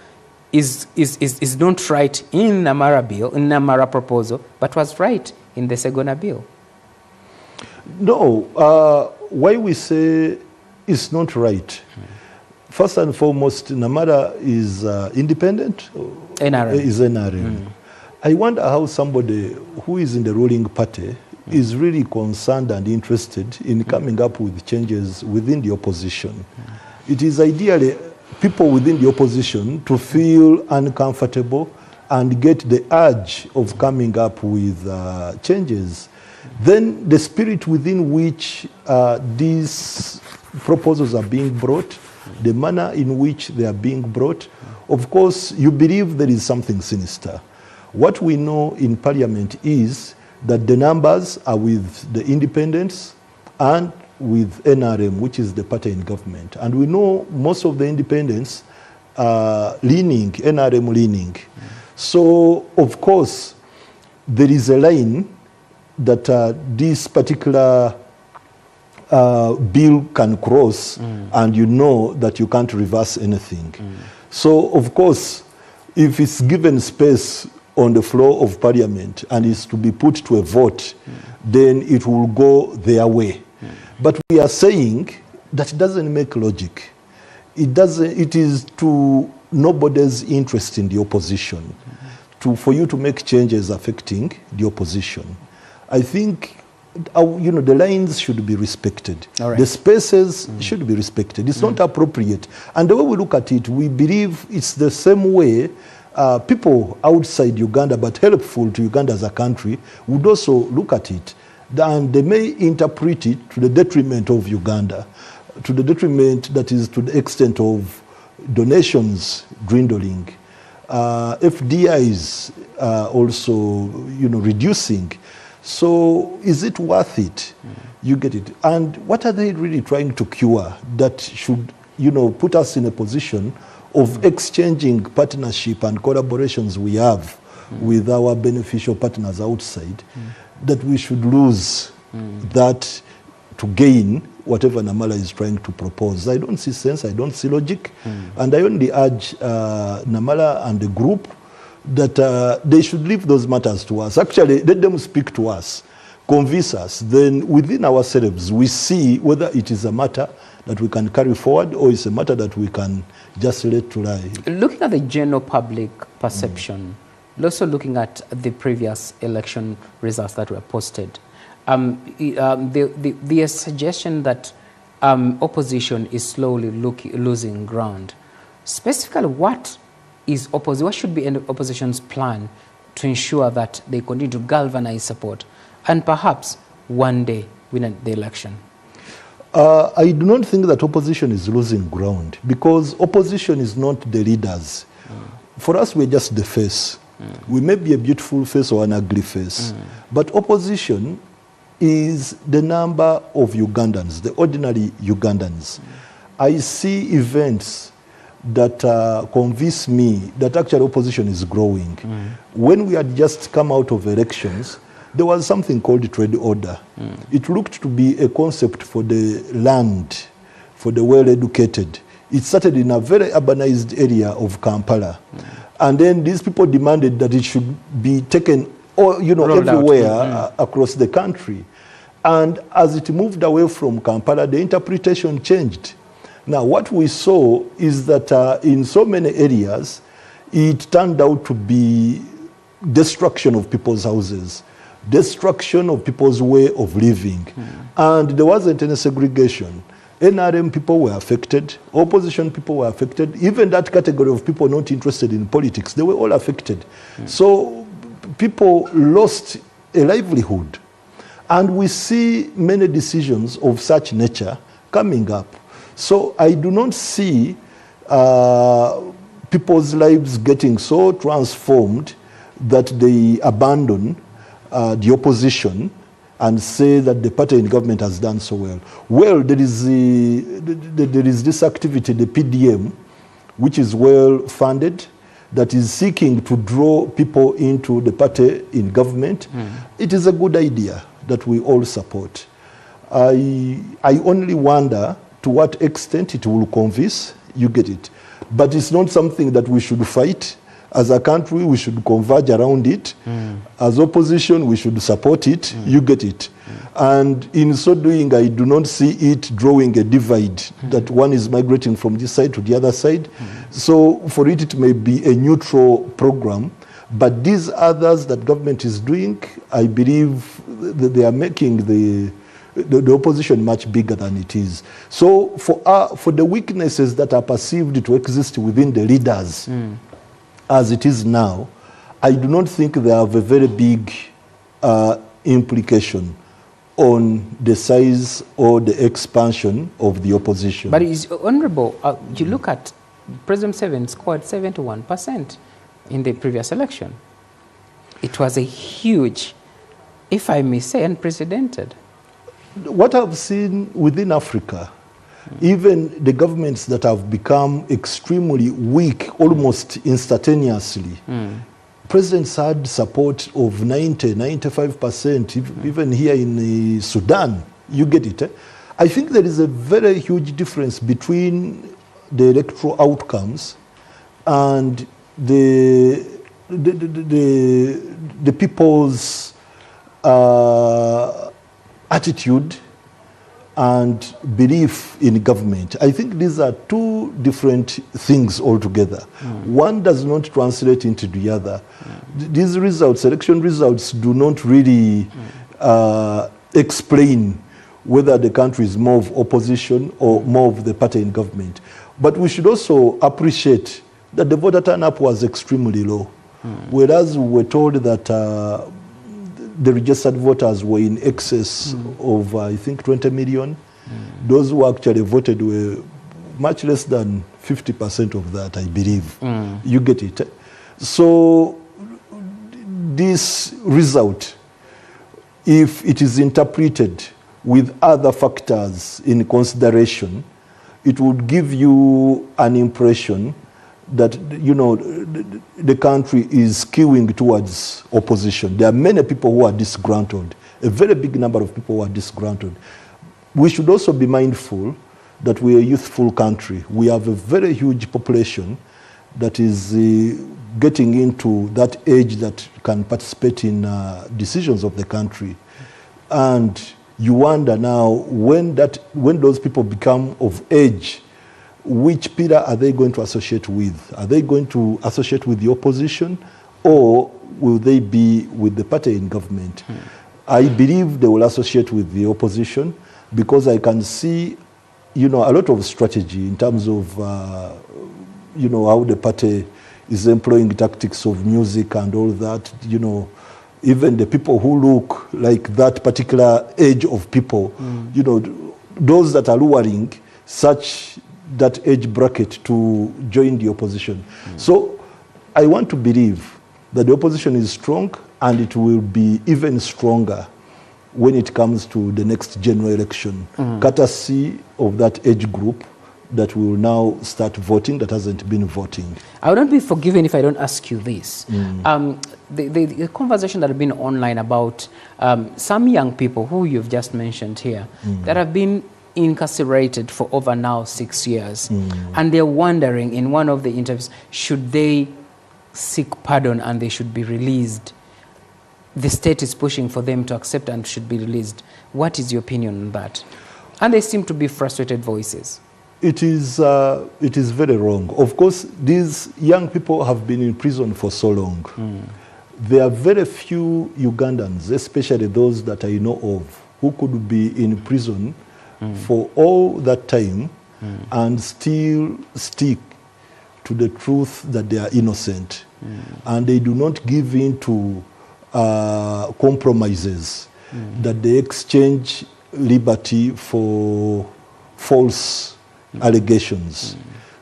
is not right in Namara bill, in Namara proposal, but was right in the Segona bill? No, why we say it's not right. First and foremost, Namara is independent. NRM. Is NRM. I wonder how somebody who is in the ruling party is really concerned and interested in coming up with changes within the opposition. It is ideally people within the opposition to feel uncomfortable and get the urge of coming up with changes. Then the spirit within which these proposals are being brought, the manner in which they are being brought, of course, you believe there is something sinister. What we know in Parliament is that the numbers are with the independents and with NRM, which is the party in government. And we know most of the independents are leaning, NRM leaning. So, of course, there is a line that this particular bill can cross, and you know that you can't reverse anything. So, of course, if it's given space on the floor of Parliament and is to be put to a vote, then it will go their way. But we are saying that doesn't make logic. It is to nobody's interest in the opposition for you to make changes affecting the opposition. I think the lines should be respected. Right. The spaces should be respected. It's not appropriate. And the way we look at it, we believe it's the same way people outside Uganda, but helpful to Uganda as a country, would also look at it. And they may interpret it to the detriment of Uganda, to the detriment that is to the extent of donations dwindling, FDIs also, reducing. So is it worth it? You get it. And what are they really trying to cure that should, put us in a position of exchanging partnership and collaborations we have with our beneficial partners outside, that we should lose that to gain whatever Namala is trying to propose? I don't see sense, I don't see logic, and I only urge Namala and the group that they should leave those matters to us. Actually, let them speak to us, convince us. Then within ourselves, we see whether it is a matter that we can carry forward or it's a matter that we can just let to lie. Looking at the general public perception, also looking at the previous election results that were posted, the suggestion that opposition is slowly losing ground. Specifically, what should be an opposition's plan to ensure that they continue to galvanize support and perhaps one day win the election? I do not think that opposition is losing ground, because opposition is not the leaders. For us, we're just the face. We may be a beautiful face or an ugly face, but opposition is the number of Ugandans, the ordinary Ugandans. I see events that convince me that actually opposition is growing. When we had just come out of elections, there was something called trade order. It looked to be a concept for the land, for the well-educated. It started in a very urbanized area of Kampala. And then these people demanded that it should be taken everywhere across the country. And as it moved away from Kampala, the interpretation changed. Now, what we saw is that in so many areas, it turned out to be destruction of people's houses, destruction of people's way of living. And there wasn't any segregation. NRM people were affected, opposition people were affected, even that category of people not interested in politics, they were all affected. So people lost a livelihood. And we see many decisions of such nature coming up. So I do not see people's lives getting so transformed that they abandon the opposition and say that the party in government has done so well. Well, there is this activity, the PDM, which is well funded, that is seeking to draw people into the party in government. It is a good idea that we all support. I only wonder to what extent it will convince, you get it. But it's not something that we should fight. As a country, we should converge around it. As opposition, we should support it. You get it. And in so doing, I do not see it drawing a divide, that one is migrating from this side to the other side. So for it, it may be a neutral program. But these others that government is doing, I believe that they are making the opposition much bigger than it is. So for the weaknesses that are perceived to exist within the leaders, as it is now, I do not think they have a very big implication on the size or the expansion of the opposition. But it's honorable. You look at President Museveni scored 71% in the previous election. It was a huge, if I may say, unprecedented. What I've seen within Africa, even the governments that have become extremely weak almost instantaneously, presidents had support of 90-95%, even here in Sudan. You get it. I think there is a very huge difference between the electoral outcomes and the people's attitude and belief in government. I think these are two different things altogether. One does not translate into the other. These results, election results, do not really explain whether the country is more of opposition or more of the party in government. But we should also appreciate that the voter turnout was extremely low. Whereas we were told that the registered voters were in excess of, I think, 20 million. Those who actually voted were much less than 50% of that, I believe. You get it. So this result, if it is interpreted with other factors in consideration, it would give you an impression that, you know, the country is skewing towards opposition. There are many people who are disgruntled, a very big number of people who are disgruntled. We should also be mindful that we are a youthful country. We have a very huge population that is getting into that age that can participate in decisions of the country. And you wonder now, when those people become of age, which pillar are they going to associate with? Are they going to associate with the opposition, or will they be with the party in government? I believe they will associate with the opposition, because I can see, you know, a lot of strategy in terms of, you know, how the party is employing tactics of music and all that. You know, even the people who look like that particular age of people, you know, those that are luring such that age bracket to join the opposition. So I want to believe that the opposition is strong, and it will be even stronger when it comes to the next general election, courtesy of that age group that will now start voting, that hasn't been voting. I would not be forgiven if I don't ask you this. The conversation that has been online about some young people who you've just mentioned here that have been incarcerated for over now 6 years, and they're wondering in one of the interviews, should they seek pardon and they should be released? The state is pushing for them to accept and should be released. What is your opinion on that? And they seem to be frustrated voices. It is very wrong. Of course, these young people have been in prison for so long. There are very few Ugandans, especially those that I know of, who could be in prison for all that time and still stick to the truth that they are innocent. And they do not give in to compromises, that they exchange liberty for false allegations.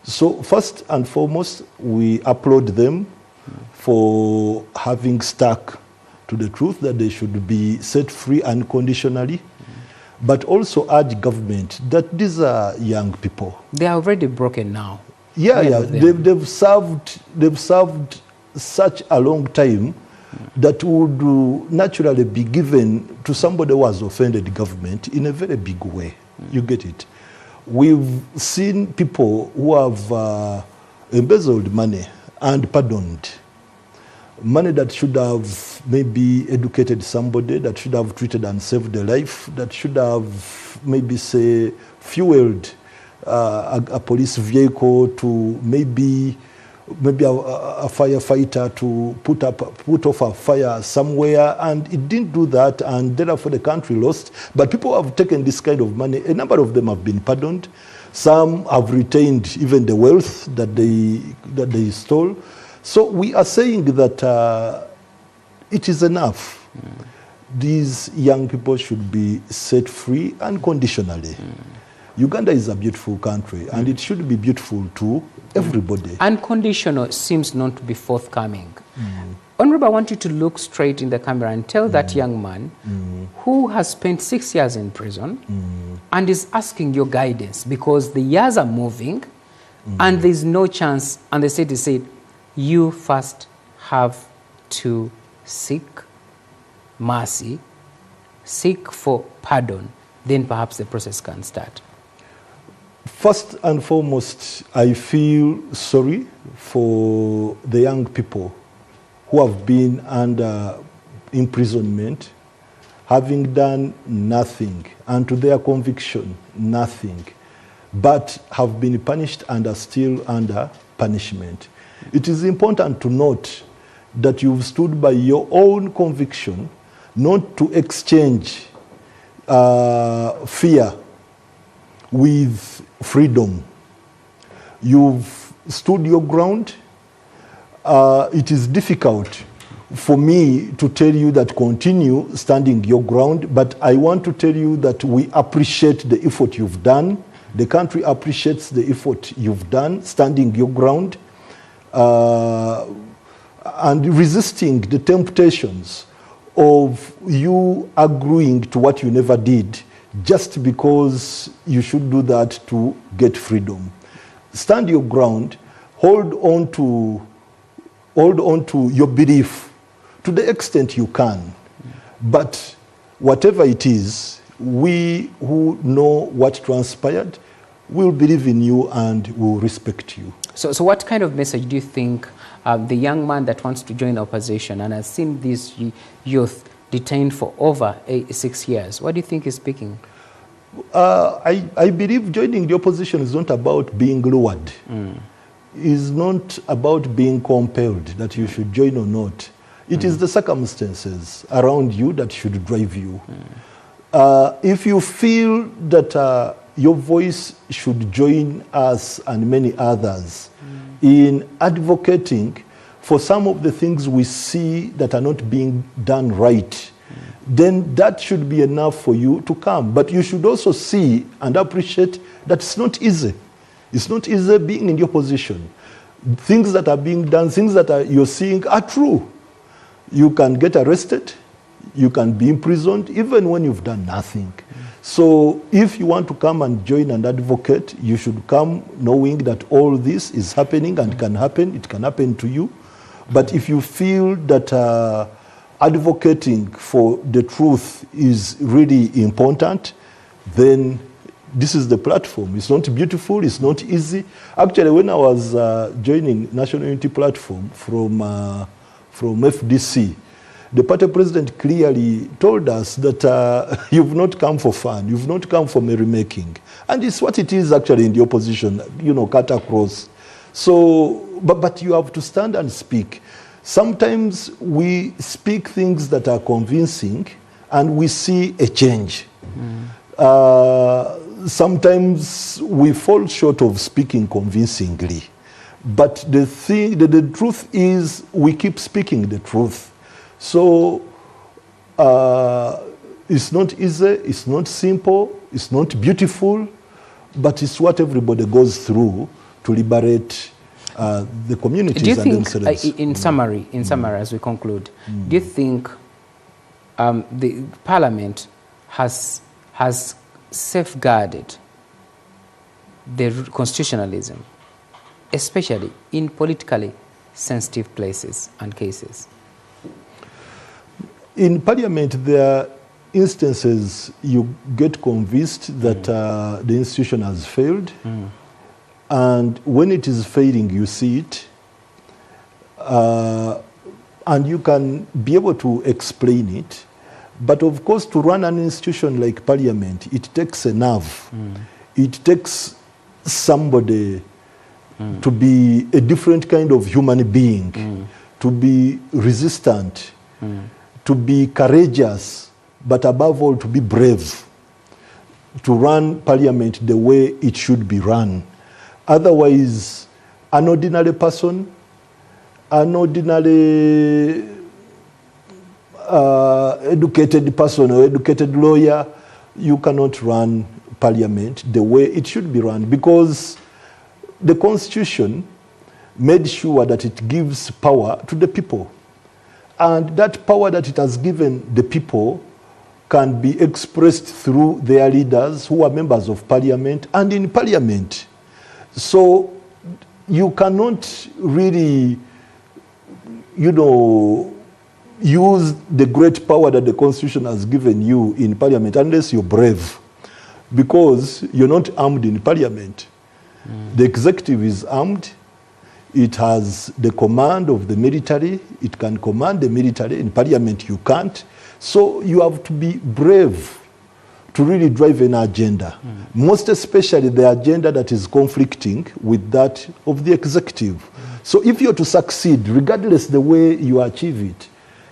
So first and foremost, we applaud them for having stuck to the truth that they should be set free unconditionally, but also urge government that these are young people. They are already broken now. Yeah, they've served such a long time that would naturally be given to somebody who has offended the government in a very big way. You get it? We've seen people who have embezzled money and pardoned. Money that should have maybe educated somebody, that should have treated and saved a life, that should have maybe, say, fueled a police vehicle to maybe a firefighter to put off a fire somewhere, and it didn't do that, and therefore the country lost. But people have taken this kind of money. A number of them have been pardoned. Some have retained even the wealth that they stole. So we are saying that it is enough. These young people should be set free unconditionally. Uganda is a beautiful country, and it should be beautiful to everybody. Unconditional seems not to be forthcoming. Honorable, I want you to look straight in the camera and tell that young man who has spent 6 years in prison and is asking your guidance because the years are moving and there's no chance, and the state is saying, you first have to seek mercy, seek for pardon, then perhaps the process can start. First and foremost, I feel sorry for the young people who have been under imprisonment, having done nothing, and to their conviction, nothing, but have been punished and are still under punishment. It is important to note that you've stood by your own conviction, not to exchange fear with freedom. You've stood your ground. It is difficult for me to tell you that continue standing your ground, but I want to tell you that we appreciate the effort you've done. The country appreciates the effort you've done, standing your ground, and resisting the temptations of you agreeing to what you never did just because you should do that to get freedom. Stand your ground, hold on to your belief to the extent you can. But whatever it is, we who know what transpired will believe in you and will respect you. So what kind of message do you think the young man that wants to join the opposition and has seen this youth detained for over 6 years, what do you think is speaking? I believe joining the opposition is not about being lured. It's not about being compelled that you should join or not. It is the circumstances around you that should drive you. If you feel that your voice should join us and many others in advocating for some of the things we see that are not being done right then that should be enough for you to come. But you should also see and appreciate that it's not easy. It's not easy being in your position. Things that are being done, things that you're seeing are true. You can get arrested, you can be imprisoned, even when you've done nothing. So if you want to come and join and advocate, you should come knowing that all this is happening and can happen. It can happen to you. But if you feel that advocating for the truth is really important, then this is the platform. It's not beautiful, it's not easy. Actually, when I was joining National Unity Platform from FDC, the party president clearly told us that you've not come for fun, you've not come for merrymaking. And it's what it is actually in the opposition, you know, cut across. So, but you have to stand and speak. Sometimes we speak things that are convincing and we see a change. Sometimes we fall short of speaking convincingly. But the truth is we keep speaking the truth. So it's not easy, it's not simple, it's not beautiful, but it's what everybody goes through to liberate the communities. Do you and think, themselves. in summary, as we conclude, do you think the Parliament has safeguarded the constitutionalism, especially in politically sensitive places and cases? In Parliament, there are instances you get convinced that the institution has failed. And when it is failing, you see it. And you can be able to explain it. But of course, to run an institution like Parliament, it takes a nerve. It takes somebody to be a different kind of human being, to be resistant, to be courageous, but above all, to be brave, to run Parliament the way it should be run. Otherwise, an ordinary person, an ordinary educated person or educated lawyer, you cannot run Parliament the way it should be run, because the Constitution made sure that it gives power to the people. And that power that it has given the people can be expressed through their leaders who are members of Parliament and in Parliament. So you cannot really, you know, use the great power that the Constitution has given you in Parliament unless you're brave, because you're not armed in Parliament. The executive is armed. It has the command of the military. It can command the military. In Parliament, you can't. So you have to be brave to really drive an agenda, most especially the agenda that is conflicting with that of the executive. So if you're to succeed, regardless the way you achieve it,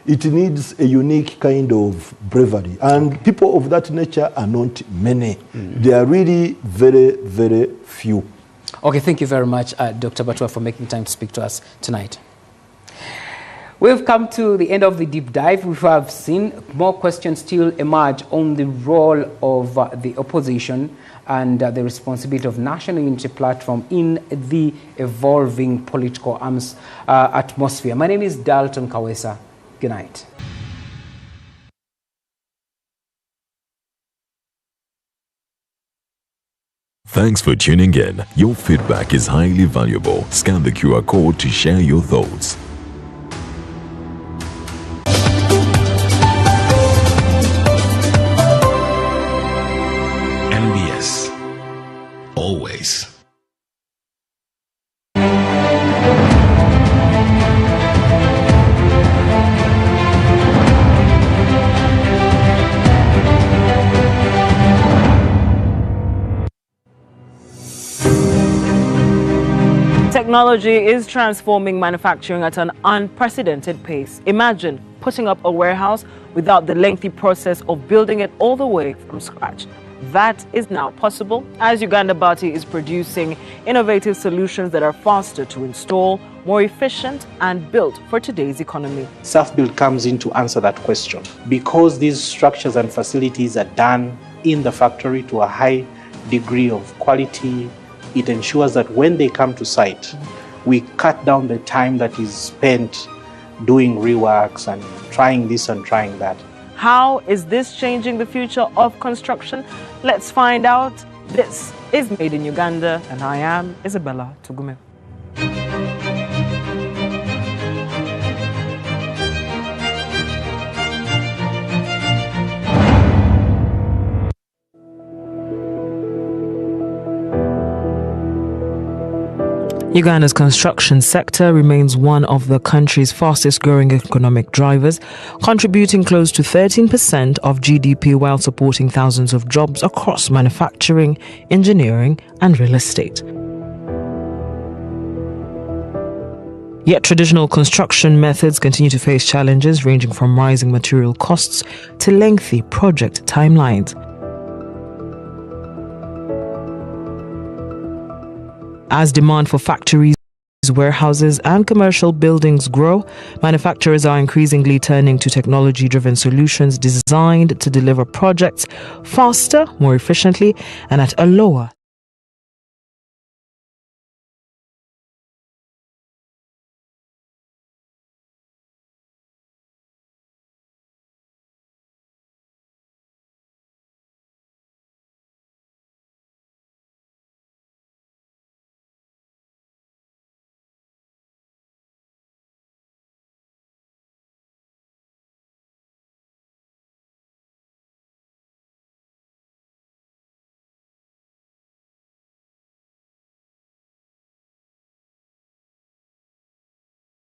it needs a unique kind of bravery. And people of that nature are not many. They are really very, very few. Okay, thank you very much, Dr. Batua, for making time to speak to us tonight. We've come to the end of the deep dive. We have seen more questions still emerge on the role of the opposition and the responsibility of National Unity Platform in the evolving political atmosphere. My name is Dalton Kawesa. Good night. Thanks for tuning in. Your feedback is highly valuable. Scan the QR code to share your thoughts. NBS. Always. Technology is transforming manufacturing at an unprecedented pace. Imagine putting up a warehouse without the lengthy process of building it all the way from scratch. That is now possible as Uganda Bati is producing innovative solutions that are faster to install, more efficient, and built for today's economy? Self-build comes in to answer that question. Because these structures and facilities are done in the factory to a high degree of quality, it ensures that when they come to site, we cut down the time that is spent doing reworks and trying this and trying that. How is this changing the future of construction? Let's find out. This is Made in Uganda, and I am Isabella Tugume. Uganda's construction sector remains one of the country's fastest growing economic drivers, contributing close to 13% of GDP while supporting thousands of jobs across manufacturing, engineering, and real estate. Yet traditional construction methods continue to face challenges ranging from rising material costs to lengthy project timelines. As demand for factories, warehouses, and commercial buildings grow, manufacturers are increasingly turning to technology-driven solutions designed to deliver projects faster, more efficiently, and at a lower